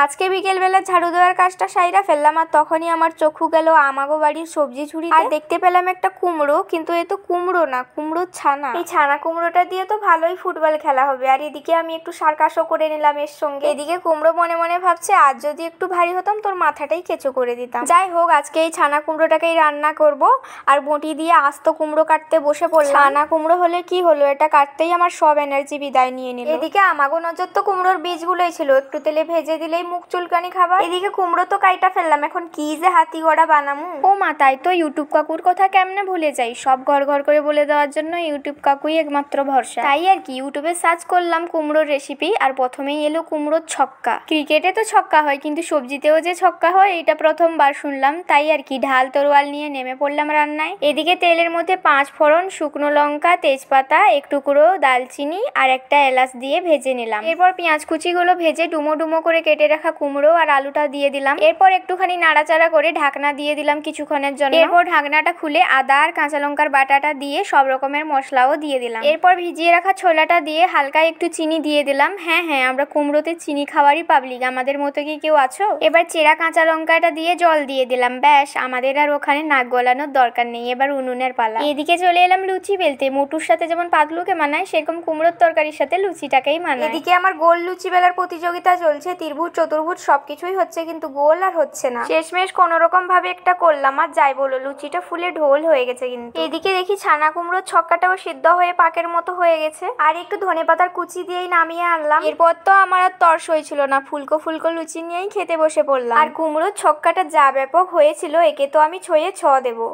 আজকে বিকেলবেলা ঝাড়ু দেওয়ার কাজটা সাইরা ফেললাম, আর তখনই আমার চক্ষু গেল আমাগো বাড়ির সবজি ঝুড়ি, আর দেখতে পেলাম একটা কুমড়ো। কিন্তু এ তো কুমড়ো না, কুমড়োর ছানা। এই ছানা কুমড়োটা দিয়ে তো ভালোই ফুটবল খেলা হবে। আর এদিকে আমি একটু সার্কাসও করে নিলাম এর সঙ্গে। এদিকে কুমড়ো মনে মনে ভাবছে, আজ যদি একটু ভারী হতাম তোর মাথাটাই কেঁচো করে দিতাম। যাই হোক, আজকে এই ছানা কুমড়োটাকেই রান্না করব। আর বঁটি দিয়ে আস্ত কুমড়ো কাটতে বসে পড়লাম। ছানা কুমড়ো হলে কি হলো, এটা কাটতেই আমার সব এনার্জি বিদায় নিয়ে নিল। এদিকে আমাগো নজর তো কুমড়োর বীজগুলোই ছিল, একটু তেলে ভেজে দিলেই মুখ চুলকানি খাবার। এদিকে কুমড়ো তো কাইটা ফেললাম, এখন কি যে হাতি গড়া বানামু। ও মা, তাই তো ইউটিউব কাকুর কথা কেমনে ভুলে যাই। সব ঘর ঘর করে বলে দেওয়ার জন্য ইউটিউব কাকুই একমাত্র ভরসা। তাই আর কি ইউটিউবে সার্চ করলাম কুমড়োর রেসিপি, আর প্রথমেই এলো কুমড়োর ছক্কা। ক্রিকেটে তো ছক্কা হয়, কিন্তু সবজিতেও যে ছক্কা হয় এটা প্রথমবার শুনলাম। তাই আর কি ঢাল তরোয়াল নিয়ে নেমে পড়লাম রান্নায়। এদিকে তেলের মধ্যে 5 ফোড়ন, শুকনো লঙ্কা, তেজপাতা, এক টুকরো দালচিনি আর একটা এলাচ দিয়ে ভেজে নিলাম। এরপর পেঁয়াজ কুচিগুলো ভেজে ডুমো ডুমো করে কেটে রাখা কুমড়ো আর আলুটা দিয়ে দিলাম। এরপর একটুখানি নাড়াচাড়া করে ঢাকনা দিয়ে দিলাম কিছুক্ষণের জন্য। এরপর ঢাকনাটা খুলে আদা আর কাঁচা লঙ্কার বাটাটা দিয়ে সব রকমের মশলাও দিয়ে দিলাম। এরপর ভিজিয়ে রাখা ছোলাটা দিয়ে হালকা একটু চিনি দিয়ে দিলাম। হ্যাঁ, আমরা কুমড়োতে চিনি খাওয়ারই পাবলিক, আমাদের মতো কি কেউ আছো? এবার চেরা কাঁচা লঙ্কাটা দিয়ে জল দিয়ে দিলাম। ব্যাস, আমাদের আর ওখানে নাক গলানোর দরকার নেই, এবার উনুনের পালা। এদিকে চলে এলাম লুচি বেলতে। মোটুর সাথে যেমন পাতলুকে মানায়, সেরকম কুমড়োর তরকারির সাথে লুচিটাকেই মানায়। এদিকে আমার গোল লুচি বেলার প্রতিযোগিতা চলছে, ত্রিভুজ চতুর্ভুজ সবকিছুই হচ্ছে, কিন্তু গোল আর হচ্ছে না। শেষমেশ কোন রকম ভাবে একটা করলাম, আর যাই বলো লুচিটা ফুলে ঢোল হয়ে গেছে। কিন্তু এদিকে দেখি ছানা কুমড়োর ছক্কাটাও সিদ্ধ হয়ে পাকের মতো হয়ে গেছে, আর একটু ধনেপাতার কুচি দিয়েই নামিয়ে আনলাম। এরপর তো আমার আর তর্স হয়েছিল না, ফুলকো ফুলকো লুচি নিয়েই খেতে বসে পড়লাম। আর কুমড়োর ছক্কাটা যা ব্যাপক হয়েছিল, একে তো আমি ছয়ে ছ দেবো।